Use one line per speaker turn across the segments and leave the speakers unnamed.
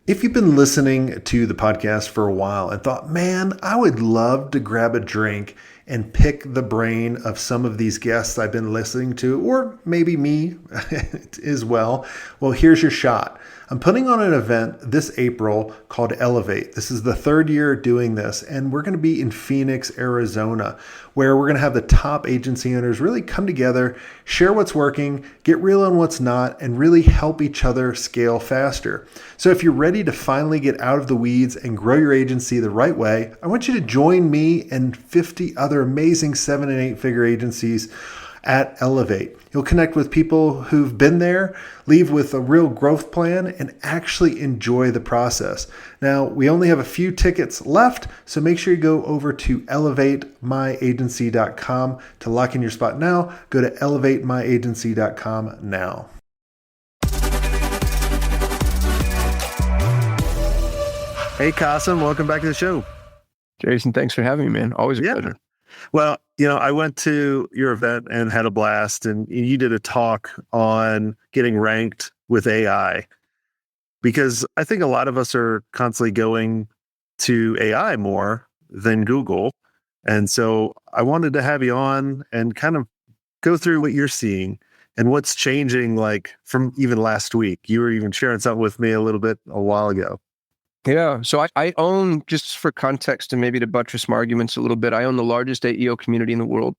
If you've been listening to the podcast for a while and thought, man, I would love to grab a drink and pick the brain of some of these guests I've been listening to, or maybe me as well, here's your shot. I'm putting on an event this April called Elevate. This is the third year doing this, and we're going to be in Phoenix, Arizona, where we're going to have the top agency owners really come together, share what's working, get real on what's not, and really help each other scale faster. So if you're ready to finally get out of the weeds and grow your agency the right way, I want you to join me and 50 other amazing 7 and 8 figure agencies at Elevate. You'll connect with people who've been there, leave with a real growth plan, and actually enjoy the process. Now, we only have a few tickets left, so make sure you go over to elevatemyagency.com to lock in your spot now. Go to elevatemyagency.com now. Hey, Kasim, welcome back to the show.
Jason, thanks for having me, man. Always a pleasure.
Well, I went to your event and had a blast, and you did a talk on getting ranked with AI, because I think a lot of us are constantly going to AI more than Google. And so I wanted to have you on and kind of go through what you're seeing and what's changing, like from even last week. You were even sharing something with me a little bit a while ago.
Yeah. So I own, just for context and maybe to buttress my arguments a little bit, I own the largest AEO community in the world.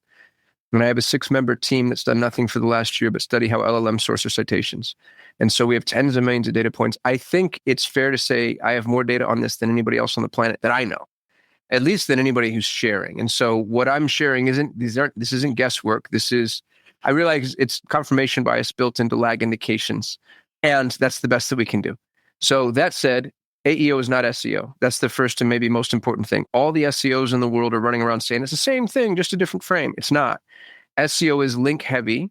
And I have a 6-member team that's done nothing for the last year but study how LLM source their citations. And so we have tens of millions of data points. I think it's fair to say I have more data on this than anybody else on the planet that I know, at least than anybody who's sharing. And so what I'm sharing this isn't guesswork. I realize it's confirmation bias built into lag indications. And that's the best that we can do. So that said, AEO is not SEO. That's the first and maybe most important thing. All the SEOs in the world are running around saying it's the same thing, just a different frame. It's not. SEO is link heavy.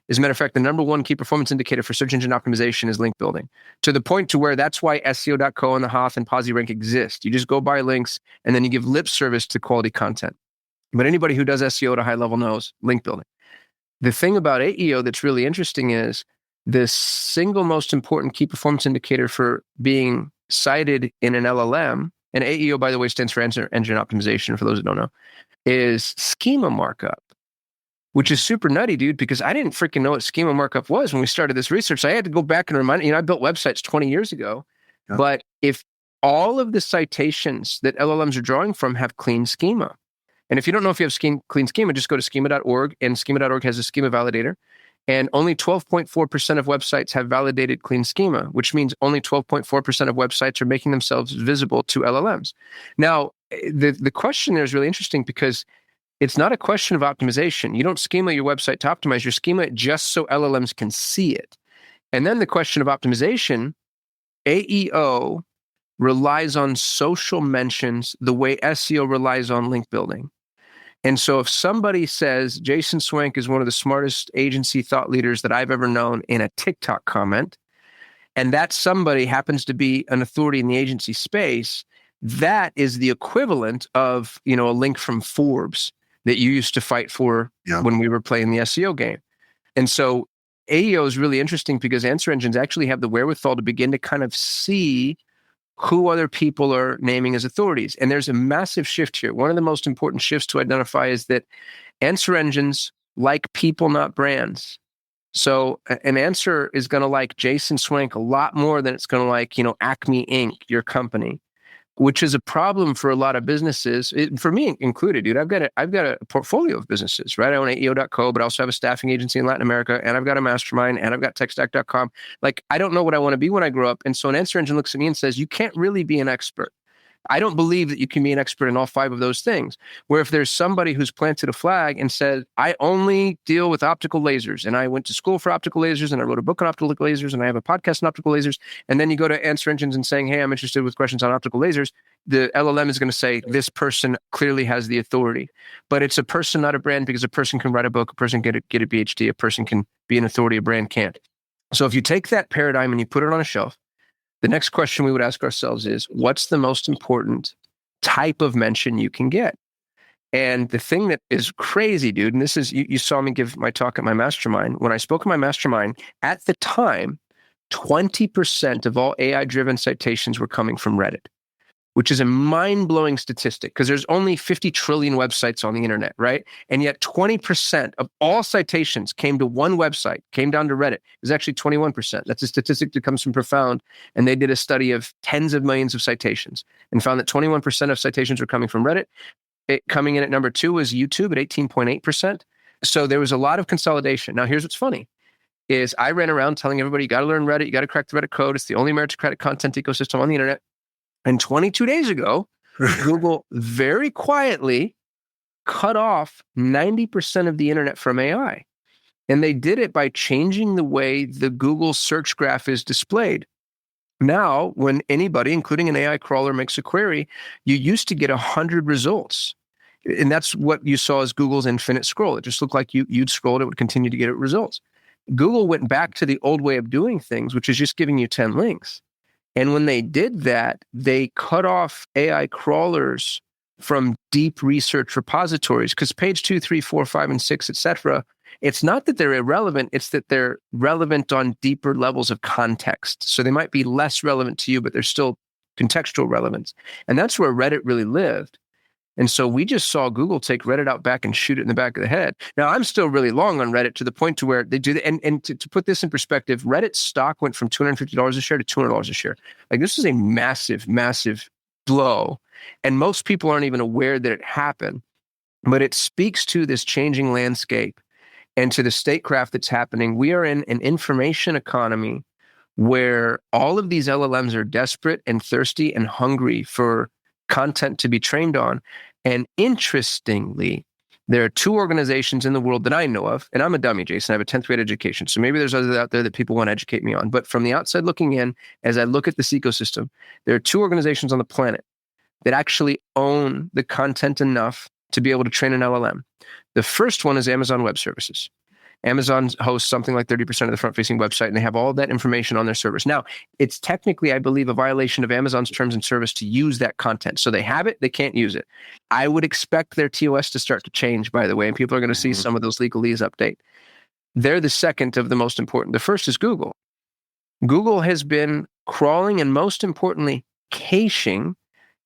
As a matter of fact, the number one key performance indicator for search engine optimization is link building, to the point to where that's why SEO.co and the Hoth and PosiRank exist. You just go buy links and then you give lip service to quality content. But anybody who does SEO at a high level knows link building. The thing about AEO that's really interesting is the single most important key performance indicator for being cited in an LLM, and AEO, by the way, stands for engine optimization, for those that don't know, is schema markup, which is super nutty, dude, because I didn't freaking know what schema markup was when we started this research. So I had to go back and remind, I built websites 20 years ago, but if all of the citations that LLMs are drawing from have clean schema, and if you don't know if you have clean schema, just go to schema.org, and schema.org has a schema validator. And only 12.4% of websites have validated clean schema, which means only 12.4% of websites are making themselves visible to LLMs. Now, the question there is really interesting because it's not a question of optimization. You don't schema your website to optimize. You schema it just so LLMs can see it. And then the question of optimization, AEO relies on social mentions the way SEO relies on link building. And so if somebody says Jason Swank is one of the smartest agency thought leaders that I've ever known in a TikTok comment, and that somebody happens to be an authority in the agency space, that is the equivalent of, a link from Forbes that you used to fight for when we were playing the SEO game. And so AEO is really interesting because answer engines actually have the wherewithal to begin to kind of see who other people are naming as authorities. And there's a massive shift here. One of the most important shifts to identify is that answer engines like people, not brands. So an answer is going to like Jason Swank a lot more than it's going to like, Acme Inc., your company, which is a problem for a lot of businesses, for me included, dude. I've got a portfolio of businesses, right? I own AEO.co, but I also have a staffing agency in Latin America, and I've got a mastermind, and I've got techstack.com. Like, I don't know what I want to be when I grow up. And so an answer engine looks at me and says, you can't really be an expert. I don't believe that you can be an expert in all 5 of those things. Where if there's somebody who's planted a flag and said, I only deal with optical lasers, and I went to school for optical lasers, and I wrote a book on optical lasers, and I have a podcast on optical lasers, and then you go to answer engines and saying, hey, I'm interested with questions on optical lasers, the LLM is going to say, this person clearly has the authority. But it's a person, not a brand, because a person can write a book, a person can get a PhD, a person can be an authority, a brand can't. So if you take that paradigm and you put it on a shelf, the next question we would ask ourselves is, what's the most important type of mention you can get? And the thing that is crazy, dude, and this is, you saw me give my talk at my mastermind. When I spoke at my mastermind, at the time, 20% of all AI-driven citations were coming from Reddit, which is a mind-blowing statistic because there's only 50 trillion websites on the internet, right? And yet 20% of all citations came to one website, came down to Reddit. It was actually 21%. That's a statistic that comes from Profound, and they did a study of tens of millions of citations and found that 21% of citations were coming from Reddit. Coming in at number 2 was YouTube at 18.8%. So there was a lot of consolidation. Now, here's what's funny. Is I ran around telling everybody, you got to learn Reddit, you got to crack the Reddit code. It's the only meritocratic content ecosystem on the internet. And 22 days ago, Google very quietly cut off 90% of the internet from AI. And they did it by changing the way the Google search graph is displayed. Now, when anybody, including an AI crawler, makes a query, you used to get 100 results. And that's what you saw as Google's infinite scroll. It just looked like you'd scroll, it would continue to get results. Google went back to the old way of doing things, which is just giving you 10 links. And when they did that, they cut off AI crawlers from deep research repositories because page 2, 3, 4, 5, and 6, et cetera, it's not that they're irrelevant, it's that they're relevant on deeper levels of context. So they might be less relevant to you, but they're still contextual relevance. And that's where Reddit really lived. And so we just saw Google take Reddit out back and shoot it in the back of the head. Now, I'm still really long on Reddit to the point to where they do that. And to put this in perspective, Reddit's stock went from $250 a share to $200 a share. Like, this is a massive, massive blow. And most people aren't even aware that it happened. But it speaks to this changing landscape and to the statecraft that's happening. We are in an information economy where all of these LLMs are desperate and thirsty and hungry for content to be trained on. And interestingly, there are 2 organizations in the world that I know of, and I'm a dummy, Jason. I have a 10th grade education, so maybe there's others out there that people want to educate me on. But from the outside looking in, as I look at this ecosystem, there are 2 organizations on the planet that actually own the content enough to be able to train an LLM. The first one is Amazon Web Services. Amazon hosts something like 30% of the front-facing website, and they have all that information on their servers. Now, it's technically, I believe, a violation of Amazon's terms and service to use that content. So they have it, they can't use it. I would expect their TOS to start to change, by the way, and people are going to see some of those legalese update. They're the second of the most important. The first is Google. Google has been crawling and, most importantly, caching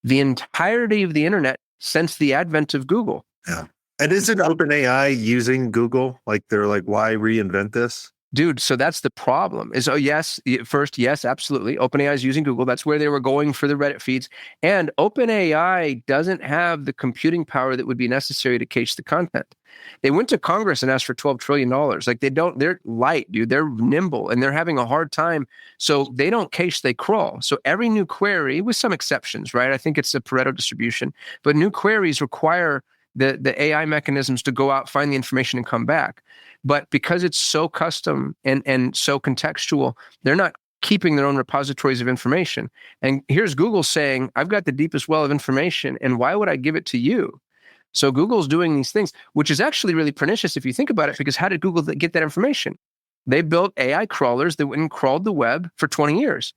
the entirety of the internet since the advent of Google.
Yeah. And isn't OpenAI using Google? Like, they're like, why reinvent this?
Dude, so that's the problem. Is yes, absolutely. OpenAI is using Google. That's where they were going for the Reddit feeds. And OpenAI doesn't have the computing power that would be necessary to cache the content. They went to Congress and asked for $12 trillion. Like, they're light, dude. They're nimble and they're having a hard time. So they don't cache, they crawl. So every new query, with some exceptions, right? I think it's a Pareto distribution, but new queries require the AI mechanisms to go out, find the information, and come back. But because it's so custom and so contextual, they're not keeping their own repositories of information. And here's Google saying, I've got the deepest well of information, and why would I give it to you? So Google's doing these things, which is actually really pernicious if you think about it, because how did Google get that information? They built AI crawlers that went and crawled the web for 20 years.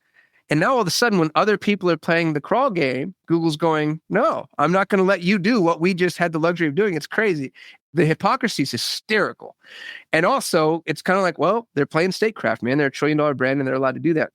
And now all of a sudden, when other people are playing the crawl game, Google's going, no, I'm not going to let you do what we just had the luxury of doing. It's crazy. The hypocrisy is hysterical. And also, it's kind of like, well, they're playing statecraft, man. They're $1 trillion brand and they're allowed to do that.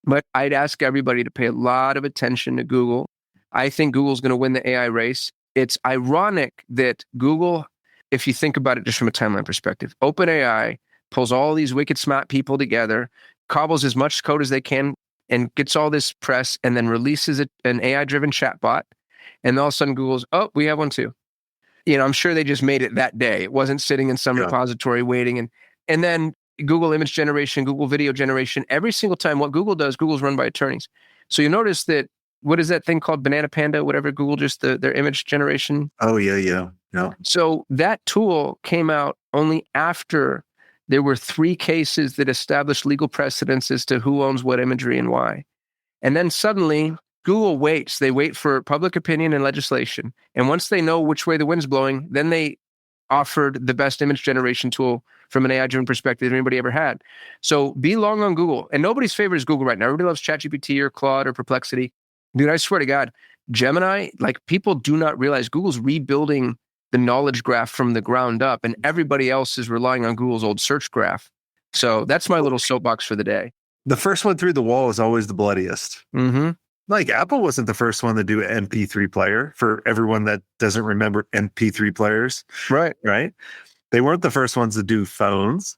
But I'd ask everybody to pay a lot of attention to Google. I think Google's going to win the AI race. It's ironic that Google, if you think about it just from a timeline perspective, OpenAI pulls all these wicked smart people together, cobbles as much code as they can, and gets all this press, and then releases an AI-driven chatbot. And all of a sudden Google's, oh, we have one too. I'm sure they just made it that day. It wasn't sitting in some repository waiting. And then Google image generation, Google video generation, every single time what Google does, Google's run by attorneys. So you notice that, what is that thing called Banana Panda, whatever, Google, just their image generation?
Oh, yeah.
So that tool came out only after there were 3 cases that established legal precedents as to who owns what imagery and why. And then suddenly, Google waits. They wait for public opinion and legislation. And once they know which way the wind's blowing, then they offered the best image generation tool from an AI-driven perspective anybody ever had. So be long on Google. And nobody's favorite is Google right now. Everybody loves ChatGPT or Claude or Perplexity. Dude, I swear to God, Gemini, like, people do not realize Google's rebuilding the knowledge graph from the ground up, and everybody else is relying on Google's old search graph. So that's my little soapbox for the day.
The first one through the wall is always the bloodiest.
Mm-hmm.
Like Apple wasn't the first one to do an MP3 player for everyone that doesn't remember MP3 players,
Right.
right? They weren't the first ones to do phones.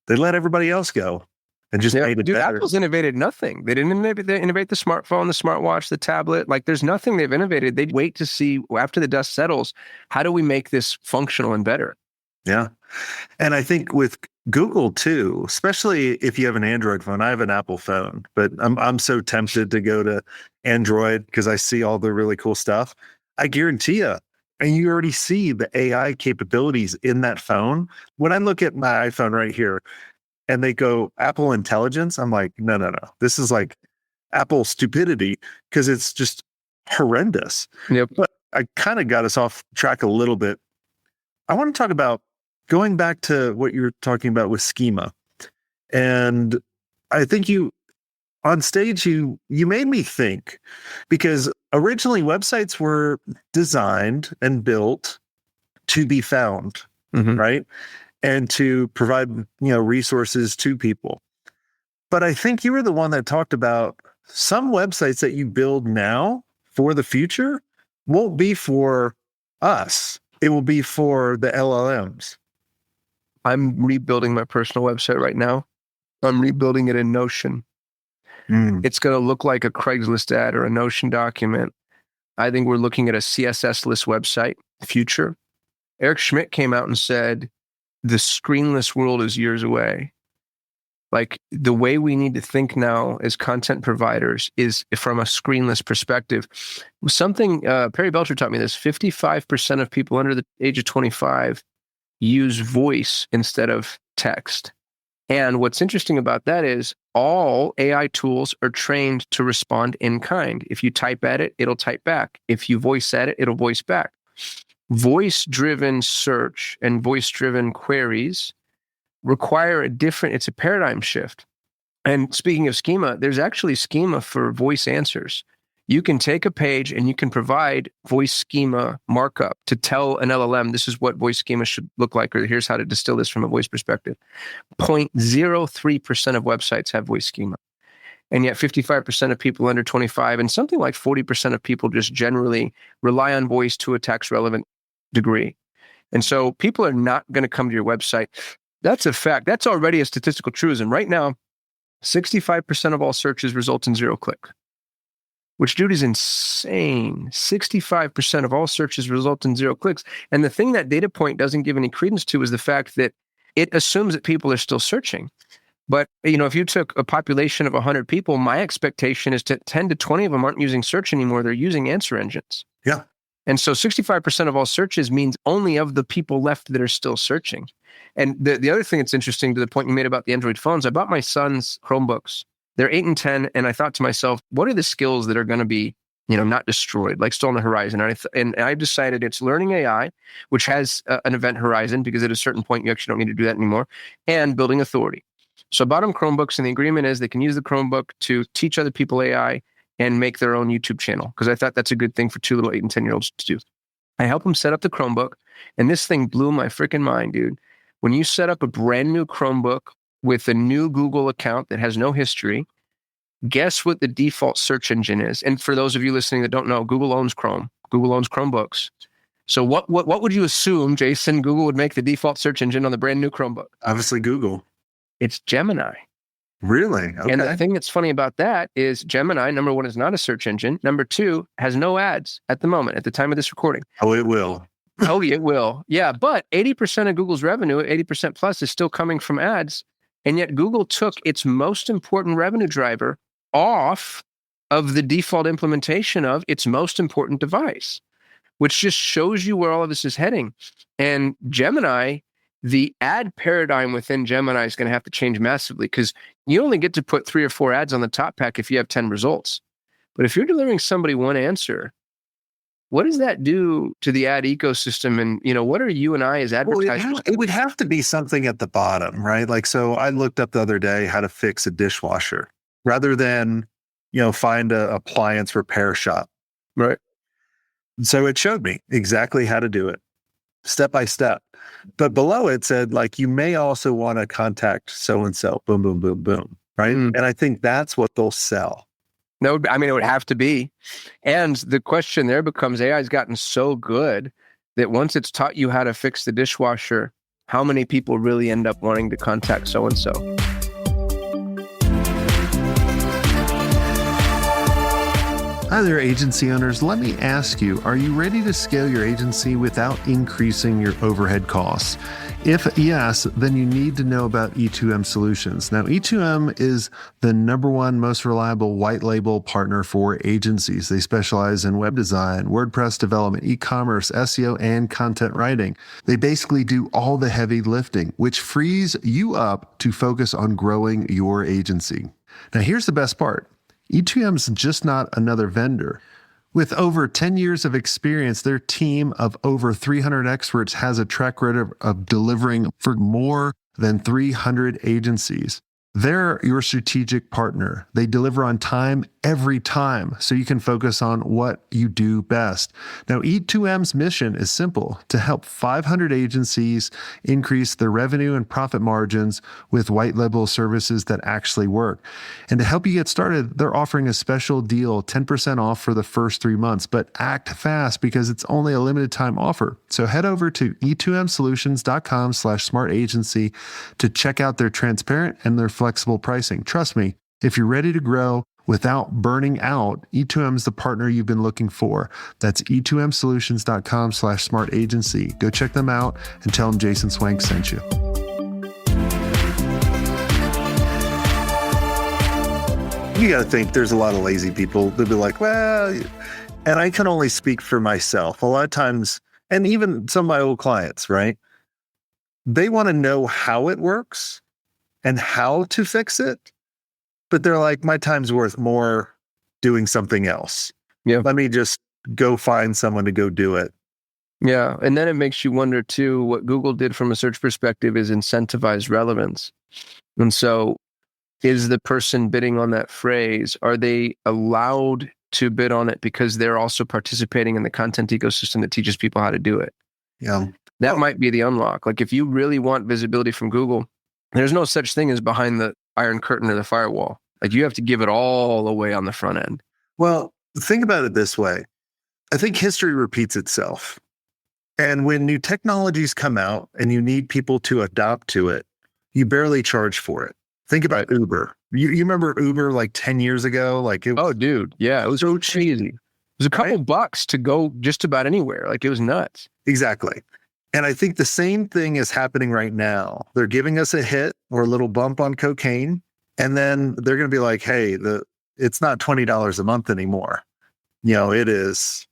They let everybody else go and just
Yeah,
made it
dude,
better.
Apple's innovated nothing. They didn't innovate the smartphone, the smartwatch, the tablet. Like there's nothing they've innovated. They'd wait to see after the dust settles, how do we make this functional and better?
Yeah. And I think with Google too, especially if you have an Android phone. I have an Apple phone, but I'm so tempted to go to Android because I see all the really cool stuff. I guarantee you, and you already see the AI capabilities in that phone. When I look at my iPhone right here and they go Apple Intelligence, I'm like, no, no, no. This is like Apple stupidity because it's just horrendous.
Yep.
But I kind of got us off track a little bit. I want to talk about going back to what you were talking about with schema. And I think you on stage you made me think because originally websites were designed and built to be found,
Mm-hmm.
right? And to provide, resources to people. But I think you were the one that talked about some websites that you build now for the future won't be for us. It will be for the LLMs.
I'm rebuilding my personal website right now. I'm rebuilding it in Notion. It's going to look like a Craigslist ad or a Notion document. I think we're looking at a CSS-less website future. Eric Schmidt came out and said, the screenless world is years away. Like the way we need to think now as content providers is from a screenless perspective. Something Perry Belcher taught me this, 55% of people under the age of 25 use voice instead of text. And what's interesting about that is all AI tools are trained to respond in kind. If you type at it, it'll type back. If you voice at it, it'll voice back. Voice-driven search and voice-driven queries require it's a paradigm shift. And speaking of schema, there's actually schema for voice answers. You can take a page and you can provide voice schema markup to tell an LLM, this is what voice schema should look like, or here's how to distill this from a voice perspective. 0.03% of websites have voice schema. And yet 55% of people under 25 and something like 40% of people just generally rely on voice to a tax relevant degree. And so people are not going to come to your website. That's a fact. That's already a statistical truism. Right now, 65% of all searches result in 0 click, which, dude, is insane. 65% of all searches result in 0 clicks. And the thing that data point doesn't give any credence to is the fact that it assumes that people are still searching. But, if you took a population of 100 people, my expectation is that 10 to 20 of them aren't using search anymore. They're using answer engines.
Yeah.
And so 65% of all searches means only of the people left that are still searching. And the other thing that's interesting to the point you made about the Android phones, I bought my son's Chromebooks. They're 8 and 10. And I thought to myself, what are the skills that are going to be, not destroyed, like still on the horizon? And I decided it's learning AI, which has an event horizon because at a certain point, you actually don't need to do that anymore, and building authority. So I bought them Chromebooks, and the agreement is they can use the Chromebook to teach other people AI and make their own YouTube channel, because I thought that's a good thing for 2 little 8 and 10-year-olds to do. I help them set up the Chromebook, and this thing blew my freaking mind, dude. When you set up a brand new Chromebook with a new Google account that has no history, guess what the default search engine is? And for those of you listening that don't know, Google owns Chrome. Google owns Chromebooks. So what would you assume, Jason, Google would make the default search engine on the brand new Chromebook?
Obviously Google.
It's Gemini.
Really? Okay.
And the thing that's funny about that is Gemini, number one, is not a search engine. Number two, has no ads at the moment, at the time of this recording.
Oh, it will.
Oh, it will. Yeah, but 80% of Google's revenue, 80% plus, is still coming from ads. And yet Google took its most important revenue driver off of the default implementation of its most important device, which just shows you where all of this is heading. And Gemini, the ad paradigm within Gemini is going to have to change massively, because you only get to put 3 or 4 ads on the top pack if you have 10 results. But if you're delivering somebody one answer, what does that do to the ad ecosystem? And, what are you and I as advertisers?
Well, it would have to be something at the bottom, right? Like, so I looked up the other day how to fix a dishwasher rather than, find a appliance repair shop.
Right.
So it showed me exactly how to do it step by step. But below it said, like, you may also want to contact so-and-so, boom, boom, boom, boom. right? And I think that's what they'll sell.
No, I mean, it would have to be. And the question there becomes, AI's gotten so good that once it's taught you how to fix the dishwasher, how many people really end up wanting to contact so-and-so?
Hi there, agency owners. Let me ask you, are you ready to scale your agency without increasing your overhead costs? If yes, then you need to know about E2M Solutions. Now, E2M is the #1 most reliable white label partner for agencies. They specialize in web design, WordPress development, e-commerce, SEO, and content writing. They basically do all the heavy lifting, which frees you up to focus on growing your agency. Now, here's the best part. E2M is just not another vendor. With over 10 years of experience, their team of over 300 experts has a track record of delivering for more than 300 agencies. They're your strategic partner. They deliver on time every time, so you can focus on what you do best. Now, E2M's mission is simple: to help 500 agencies increase their revenue and profit margins with white label services that actually work. And to help you get started, they're offering a special deal, 10% off for the first 3 months, but act fast because it's only a limited time offer. So head over to e2msolutions.com/smartagency to check out their transparent and their flexible pricing. Trust me, if you're ready to grow without burning out, E2M is the partner you've been looking for. That's e2msolutions.com/smartagency. Go check them out and tell them Jason Swank sent you. You got to think there's a lot of lazy people. They'll be like, well, and I can only speak for myself. A lot of times, and even some of my old clients, right? They want to know how it works and how to fix it. But they're like, my time's worth more doing something else.
Yeah.
Let me just go find someone to go do it.
Yeah. And then it makes you wonder too, what Google did from a search perspective is incentivize relevance. And so is the person bidding on that phrase, are they allowed to bid on it because they're also participating in the content ecosystem that teaches people how to do it?
Yeah.
That might be the unlock. Like if you really want visibility from Google, there's no such thing as behind the iron curtain or the firewall. Like you have to give it all away on the front end.
Well, think about it this way. I think history repeats itself. And when new technologies come out and you need people to adopt to it, you barely charge for it. Think about Uber. You remember Uber like 10 years ago? Like
oh, dude. Yeah, it was so cheesy. It was a couple bucks to go just about anywhere. Like it was nuts.
Exactly. And I think the same thing is happening right now. They're giving us a hit or a little bump on cocaine. And then they're going to be like, hey, it's not $20 a month anymore. You know, it is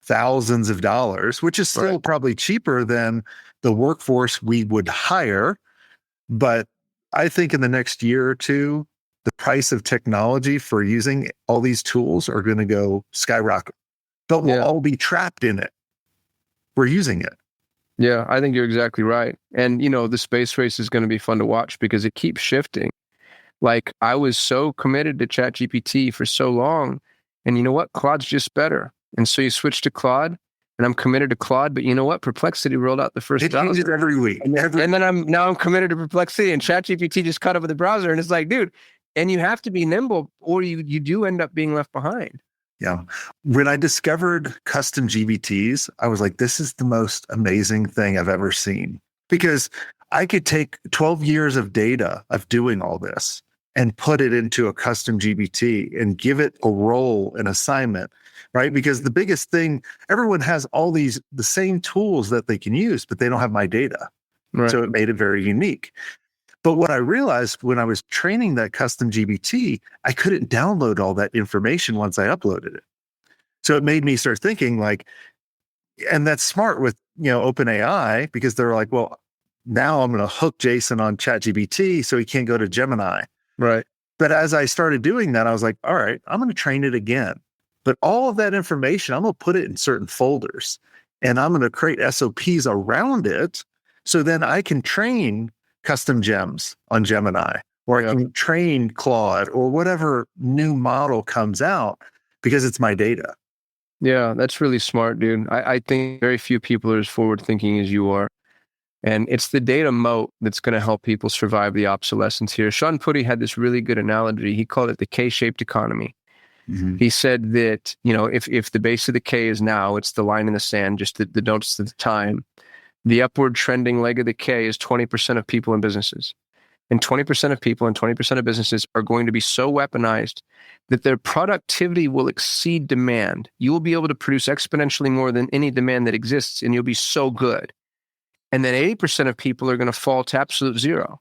thousands of dollars, which is still probably cheaper than the workforce we would hire. But I think in the next year or two, the price of technology for using all these tools are going to go skyrocket. But we'll all be trapped in it. We're using it.
Yeah, I think you're exactly right. And, you know, the space race is going to be fun to watch because it keeps shifting. Like I was so committed to ChatGPT for so long, and you know what? Claude's just better. And so you switch to Claude, and I'm committed to Claude. But you know what? Perplexity rolled out the first.
It changes every week,
and then I'm committed to Perplexity, and ChatGPT just cut over the browser, and it's like, dude. And you have to be nimble, or you do end up being left behind.
Yeah. When I discovered custom GBTs, I was like, this is the most amazing thing I've ever seen, because I could take 12 years of data of doing all this and put it into a custom GBT and give it a role, an assignment, right? Because the biggest thing, everyone has all the same tools that they can use, but they don't have my data. Right. So it made it very unique. But what I realized when I was training that custom GBT, I couldn't download all that information once I uploaded it. So it made me start thinking like, and that's smart with, you know, OpenAI, because they're like, well, now I'm going to hook Jason on ChatGPT so he can't go to Gemini.
Right.
But as I started doing that, I was like, all right, I'm going to train it again. But all of that information, I'm going to put it in certain folders, and I'm going to create SOPs around it. So then I can train custom gems on Gemini, or I can train Claude or whatever new model comes out, because it's my data.
Yeah, that's really smart, dude. I think very few people are as forward thinking as you are. And it's the data moat that's going to help people survive the obsolescence here. Sean Putty had this really good analogy. He called it the K-shaped economy.
Mm-hmm.
He said that, if the base of the K is now, it's the line in the sand, just the notice of the time. The upward trending leg of the K is 20% of people and businesses. And 20% of people and 20% of businesses are going to be so weaponized that their productivity will exceed demand. You will be able to produce exponentially more than any demand that exists, and you'll be so good. And then 80% of people are going to fall to absolute zero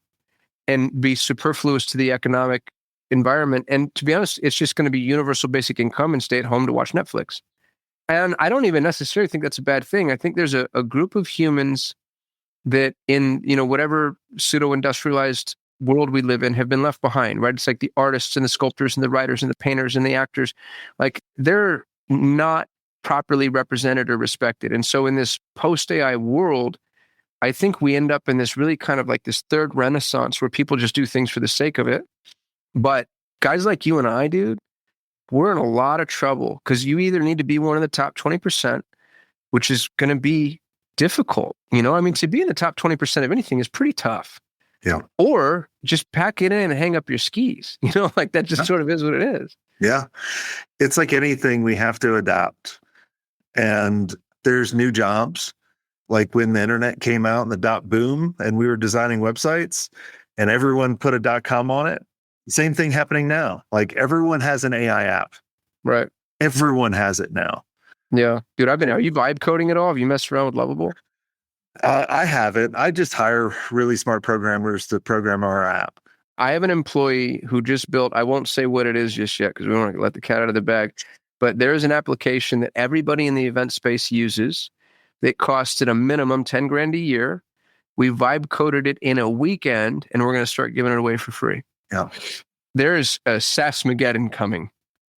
and be superfluous to the economic environment. And to be honest, it's just going to be universal basic income and stay at home to watch Netflix. And I don't even necessarily think that's a bad thing. I think there's a group of humans that in, whatever pseudo-industrialized world we live in have been left behind, right? It's like the artists and the sculptors and the writers and the painters and the actors, like they're not properly represented or respected. And so in this post-AI world, I think we end up in this really kind of like this third renaissance where people just do things for the sake of it. But guys like you and I, dude, we're in a lot of trouble because you either need to be one of the top 20%, which is going to be difficult. To be in the top 20% of anything is pretty tough.
Yeah.
Or just pack it in and hang up your skis. Like that just sort of is what it is.
Yeah. It's like anything, we have to adapt. And there's new jobs. Like when the internet came out and the dot boom and we were designing websites and everyone put a .com on it. Same thing happening now. Like everyone has an AI app.
Right.
Everyone has it now.
Yeah. Dude, are you vibe coding at all? Have you messed around with Lovable?
I haven't. I just hire really smart programmers to program our app.
I have an employee who just built, I won't say what it is just yet because we don't want to let the cat out of the bag, but there is an application that everybody in the event space uses that costs at a minimum 10 grand a year. We vibe coded it in a weekend and we're going to start giving it away for free.
Yeah.
There's a SaaSmageddon coming.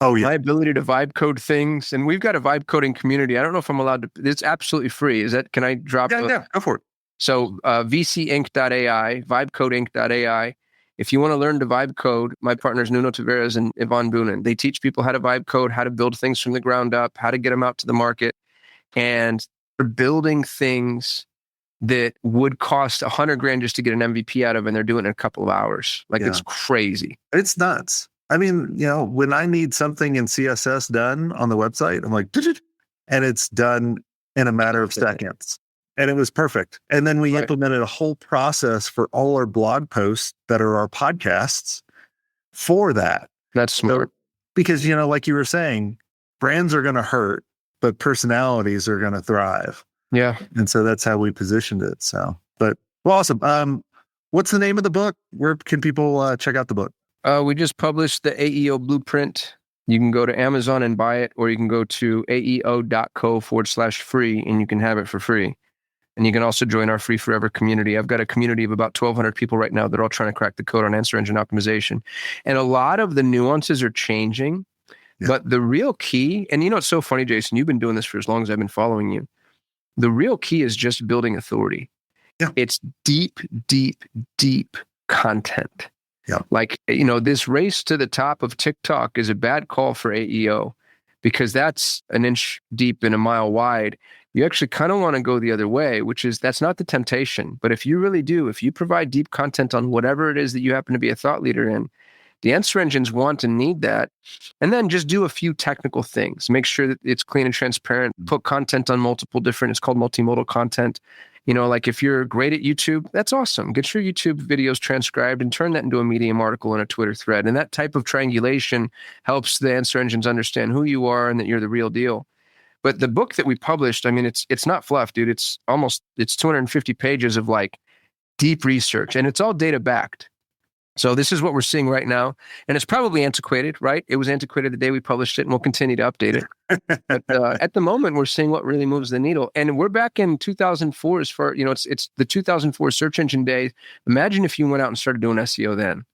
Oh, yeah.
My ability to vibe code things, and we've got a vibe coding community. I don't know if I'm allowed to, it's absolutely free. Can I drop?
Yeah, go for it.
So vcinc.ai, vibecodeinc.ai. If you want to learn to vibe code, my partners Nuno Tavares and Yvonne Boonin, they teach people how to vibe code, how to build things from the ground up, how to get them out to the market. And they're building things that would cost 100 grand just to get an MVP out of, and they're doing it in a couple of hours. It's crazy.
It's nuts. I mean, when I need something in CSS done on the website, I'm like, and it's done in a matter of seconds. And it was perfect. And then we implemented a whole process for all our blog posts that are our podcasts for that.
That's smart.
Because, like you were saying, brands are going to hurt, but personalities are going to thrive.
Yeah.
And so that's how we positioned it. So, but awesome. What's the name of the book? Where can people check out the book?
We just published the AEO Blueprint. You can go to Amazon and buy it, or you can go to aeo.co/free and you can have it for free. And you can also join our free forever community. I've got a community of about 1,200 people right now that are all trying to crack the code on answer engine optimization. And a lot of the nuances are changing, but the real key, and it's so funny, Jason, you've been doing this for as long as I've been following you. The real key is just building authority.
Yeah.
It's deep, deep, deep content.
Yeah.
This race to the top of TikTok is a bad call for AEO because that's an inch deep and a mile wide. You actually kind of want to go the other way, which is that's not the temptation. But if you really do, if you provide deep content on whatever it is that you happen to be a thought leader in, the answer engines want and need that. And then just do a few technical things. Make sure that it's clean and transparent. Put content on multiple different, it's called multimodal content. If you're great at YouTube, that's awesome. Get your YouTube videos transcribed and turn that into a Medium article and a Twitter thread. And that type of triangulation helps the answer engines understand who you are and that you're the real deal. But the book that we published, it's not fluff, dude. It's 250 pages of deep research, and it's all data backed. So this is what we're seeing right now. And it's probably antiquated, right? It was antiquated the day we published it, and we'll continue to update it. But at the moment, we're seeing what really moves the needle. And we're back in 2004 as far, it's the 2004 search engine day. Imagine if you went out and started doing SEO then.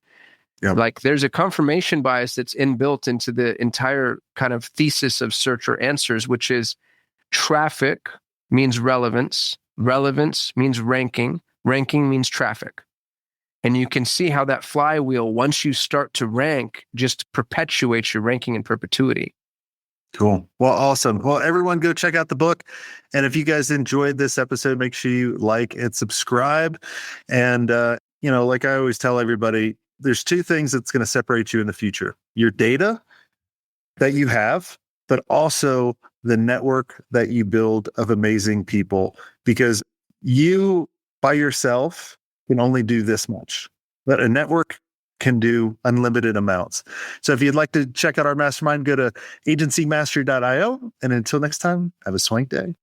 Yeah. There's a confirmation bias that's inbuilt into the entire kind of thesis of search or answers, which is traffic means relevance. Relevance means ranking. Ranking means traffic. And you can see how that flywheel, once you start to rank, just perpetuates your ranking in perpetuity.
Cool. Well, awesome. Well, everyone go check out the book. And if you guys enjoyed this episode, make sure you like and subscribe. And, like I always tell everybody, there's two things that's going to separate you in the future: your data that you have, but also the network that you build of amazing people, because you by yourself can only do this much, but a network can do unlimited amounts. So if you'd like to check out our mastermind, go to agencymastery.io. And until next time, have a swank day.